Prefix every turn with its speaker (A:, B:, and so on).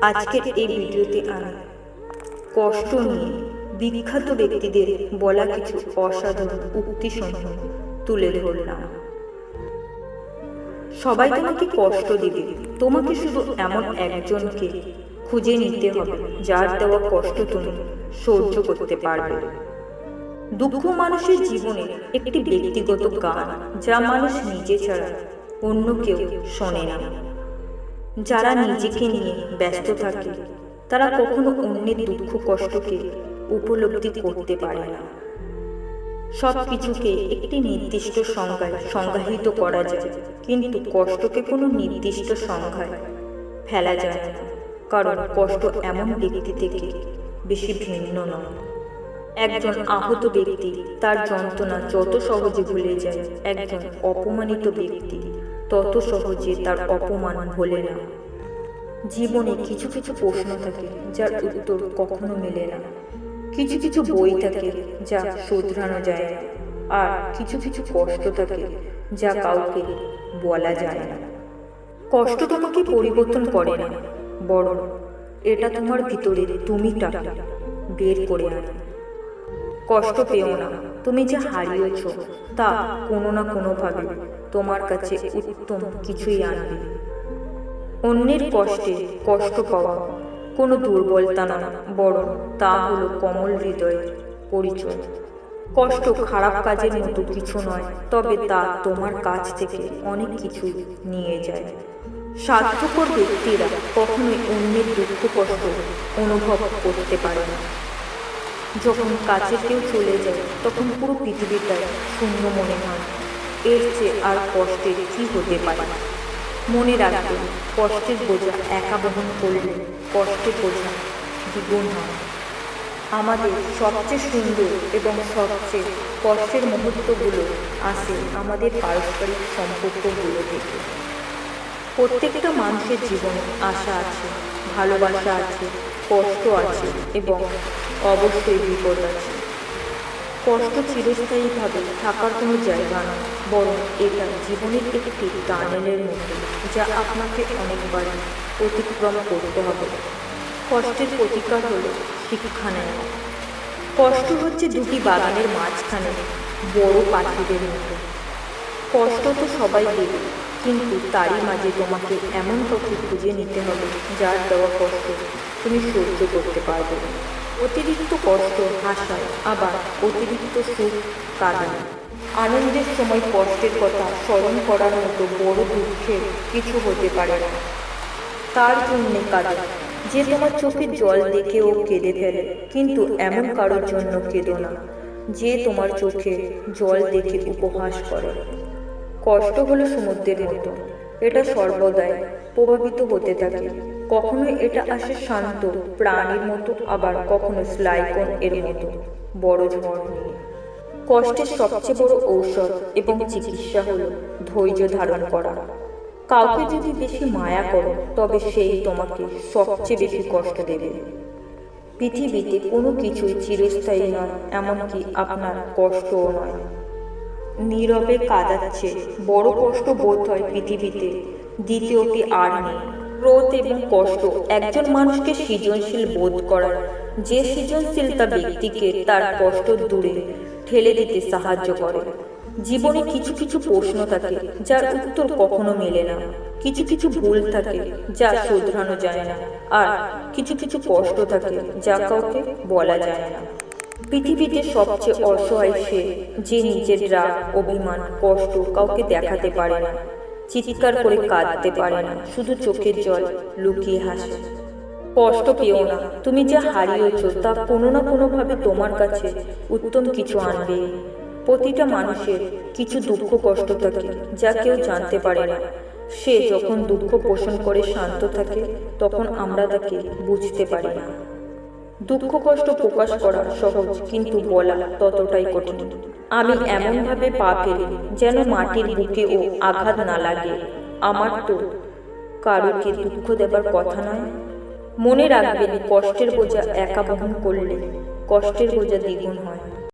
A: আজকের এই ভিডিওতে আমি কষ্ট নিয়ে বিখ্যাত ব্যক্তিদের বলা কিছু অসাধারণ উক্তিসমূহ তুলে ধরলাম। সবাই তোমাকে কষ্ট দেবে, তোমাকে শুধু এমন একজনকে খুঁজে নিতে হবে যার দেওয়া কষ্ট তুমি সহ্য করতে পারবে। দুঃখ মানুষের জীবনে একটি ব্যক্তিগত গান, যা মানুষ নিজে ছাড়া অন্য কেউ শোনে না। যারা নিজেকে নিয়ে ব্যস্ত থাকে তারা কখনো অন্যের দুঃখ কষ্টকে উপলব্ধি করতে পারে না। সব কিছুকে একটি নির্দিষ্ট সংজ্ঞায় সংজ্ঞায়িত করা যায়, কিন্তু কষ্টকে কোনো নির্দিষ্ট সংজ্ঞায় ফেলা যায় না, কারণ কষ্ট এমন ব্যক্তি থেকে বেশি ভিন্ন নয়। একজন আহত ব্যক্তি তার যন্ত্রণা যত সহজে ভুলে যায়, একজন অপমানিত ব্যক্তি তত সহজে তার অপমান ভোলে না। জীবনে কিছু কিছু প্রশ্ন থাকে যার উত্তর কখনো মেলে না, কিছু কিছু বই থাকে যা শোধরানো যায় না, আর কিছু কিছু কষ্ট থাকে যা কাউকে বলা যায় না। কষ্ট তোমাকে পরিবর্তন করে না, বরং এটা তোমার ভিতরে তুমিটাকে বের করে আনে। কষ্ট পেও না, তুমি যা হারিয়েছ তা কোনো না কোনোভাবে তোমার কাছে উত্তম কিছুই আনবে। অন্যের কষ্টে কষ্ট পাওয়া কোনো দুর্বলতা নয়, বরং তা হলো কোমল হৃদয়ের পরিচয়। কষ্ট খারাপ কাজের মতো কিছু নয়, তবে তা তোমার কাছ থেকে অনেক কিছু নিয়ে যায়। স্বার্থপর ব্যক্তিরা কখনোই অন্যের দুঃখ কষ্ট অনুভব করতে পারে না। যখন কাছে কেউ চলে যায় তখন পুরো পৃথিবীটাই শূন্য মনে হয়। এর চেয়ে আর কষ্টের কি হতে পারে? মনে রাখবেন, কষ্টের বোঝা একা বহন করলে কষ্টের বোঝা দ্বিগুণ হয়। আমাদের সবচেয়ে সুন্দর এবং সবচেয়ে কষ্টের মুহূর্তগুলো আসে আমাদের পারস্পরিক সম্পর্কগুলো থেকে। প্রত্যেকটা মানুষের জীবনে আশা আছে, ভালোবাসা আছে, কষ্ট আছে এবং অবশ্যই বিপদ আছে। কষ্ট চিরস্থায়ীভাবে থাকার কোনো জায়গা নয়, বরং এটা জীবনের একটি টানেলের মতো, যা আপনাকে অনেকবার অতিক্রম করতে হবে। কষ্টের প্রতিকার হলো শিক্ষা নেওয়া। কষ্ট হচ্ছে দুটি বাগানের মাঝখানে বড় পাখিদের মতো। কষ্ট তো সবাই দেবে, কিন্তু তারই মাঝে তোমাকে এমন কাউকে খুঁজে নিতে হবে যার দেওয়া কষ্ট তুমি সহ্য করতে পারবে। অতিরিক্ত কষ্ট হাসায়, আবার অতিরিক্ত সুখ কাঁদায়। আনন্দের সময় কষ্টের কথা স্মরণ করার মতো বড় দুঃখের কিছু হতে পারে না। তার জন্যে কাঁদো যে তোমার চোখে জল দেখেও কেঁদে ফেলে, কিন্তু এমন কারোর জন্য কেঁদো না যে তোমার চোখে জল দেখে উপহাস করে। কষ্ট হলো সমুদ্রের মতো, এটা সর্বদাই প্রভাবিত হতে থাকে। কখনো এটা আসে শান্ত প্রাণীর মতো, আবার কখনো স্লাইকন এর মতো বড় ঝড় নিয়ে। কষ্টের সবচেয়ে বড় ঔষধ এবং চিকিৎসা হলো ধৈর্য ধারণ করা। কাউকে যদি বেশি মায়া করো তবে সেই তোমাকে সবচেয়ে বেশি কষ্ট দেবে। পৃথিবীতে কোনো কিছুই চিরস্থায়ী নয়, এমনকি আপনার কষ্টও নয়। নীরবে কাঁদাচ্ছে বড় কষ্ট বোধ হয় পৃথিবীতে দ্বিতীয়টি আর নেই। ক্রোধ এবং কষ্ট একজন মানুষকে সৃজনশীল বোধ করার, যে সৃজনশীলতা ব্যক্তিকে তার কষ্ট দূরে ঠেলে দিতে সাহায্য করে। জীবনে কিছু কিছু প্রশ্ন থাকে যার উত্তর কখনো মেলে না, কিছু কিছু ভুল থাকে যা শোধরানো যায় না, আর কিছু কিছু কষ্ট থাকে যা কাউকে বলা যায় না। পৃথিবীতে সবচেয়ে অসহায় সে যে নিজের রাগ, অভিমান, কষ্ট কাউকে দেখাতে পারে না, চিৎকার করে কাঁদতে পারে না, শুধু চোখের জল লুকিয়ে হাসে। কষ্ট পেও না, তুমি যা হারিয়েছ তা কোনো না কোনোভাবে তোমার কাছে উত্তম কিছু আনবে। প্রতিটা মানুষের কিছু দুঃখ কষ্ট থাকে যা কেউ জানতে পারে না। সে যখন দুঃখ পোষণ করে শান্ত থাকে তখন আমরা তাকে বুঝতে পারি না। দুঃখ কষ্ট প্রকাশ করা সহজ, কিন্তু বলা ততটাই কঠিন। আমি এমনভাবে পা ফেলি যেন মাটির বুকেও আঘাত না লাগে। আমার তো কারোকে দুঃখ দেবার কথা নয়। মনে রাখবেন, কষ্টের বোঝা একা বহন করলে কষ্টের বোঝা দ্বিগুণ হয়।